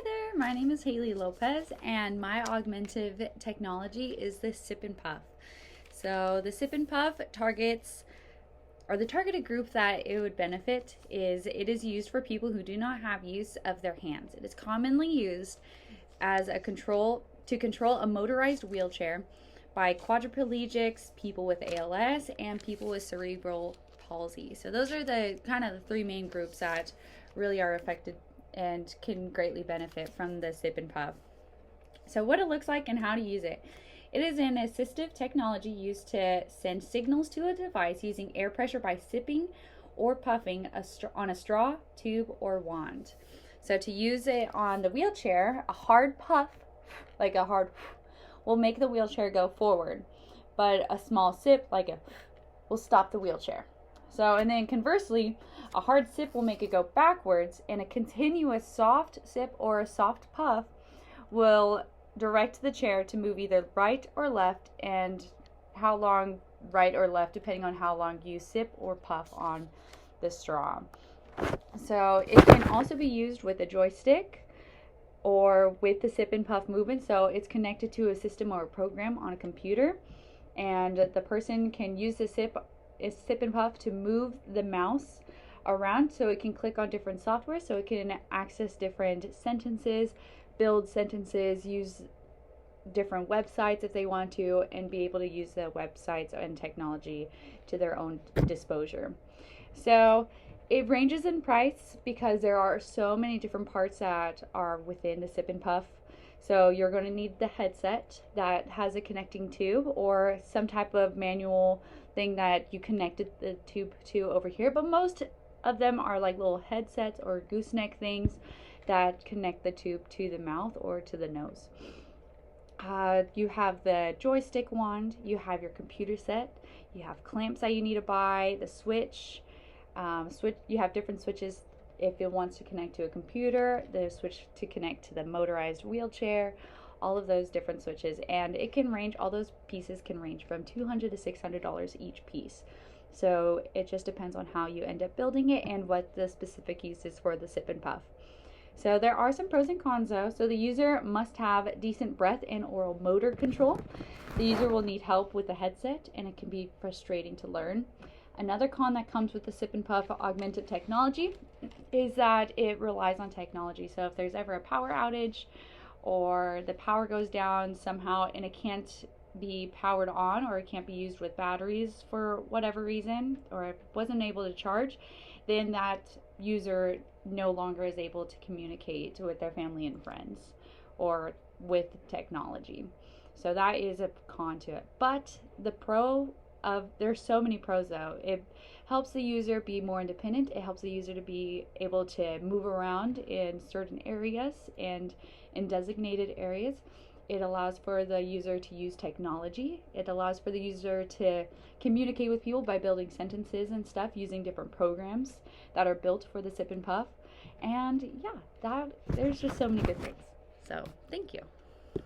Hi there, my name is Haley Lopez and my augmentative technology is the Sip and Puff. So the Sip and Puff targets, or the targeted group that it would benefit is it is used for people who do not have use of their hands. It is commonly used as a control a motorized wheelchair by quadriplegics, people with ALS, and people with cerebral palsy. So those are the kind of the three main groups that really are affected and can greatly benefit from the Sip and Puff. So what it looks like and how to use it. It is an assistive technology used to send signals to a device using air pressure by sipping or puffing on a straw, tube, or wand. So to use it on the wheelchair, a hard puff, like a hard, will make the wheelchair go forward, but a small sip, like a, will stop the wheelchair. So, and then conversely, a hard sip will make it go backwards, and a continuous soft sip or a soft puff will direct the chair to move either right or left, and how long right or left depending on how long you sip or puff on the straw. So it can also be used with a joystick or with the Sip and Puff movement. So it's connected to a system or a program on a computer, and the person can use the Sip and Puff to move the mouse around so it can click on different software, so it can access different sentences, build sentences, use different websites if they want to, and be able to use the websites and technology to their own disposure. So it ranges in price because there are so many different parts that are within the Sip and Puff. So you're going to need the headset that has a connecting tube, or some type of manual thing that you connected the tube to over here. But most of them are like little headsets or gooseneck things that connect the tube to the mouth or to the nose. You have the joystick wand, you have your computer set, you have clamps that you need to buy, the switch. You have different switches if it wants to connect to a computer, the switch to connect to the motorized wheelchair, all of those different switches. And it can range, all those pieces can range from $200 to $600 each piece. So it just depends on how you end up building it and what the specific use is for the Sip and Puff. So there are some pros and cons though. So the user must have decent breath and oral motor control. The user will need help with the headset, and it can be frustrating to learn. Another con that comes with the Sip and Puff augmented technology is that it relies on technology. So if there's ever a power outage or the power goes down somehow and it can't be powered on, or it can't be used with batteries for whatever reason, or it wasn't able to charge, then that user no longer is able to communicate with their family and friends or with technology. So that is a con to it. But the pro of, there's so many pros though. It helps the user be more independent. It helps the user to be able to move around in certain areas and in designated areas. It allows for the user to use technology. It allows for the user to communicate with people by building sentences and stuff using different programs that are built for the Sip and Puff. And yeah, there's just so many good things. So thank you.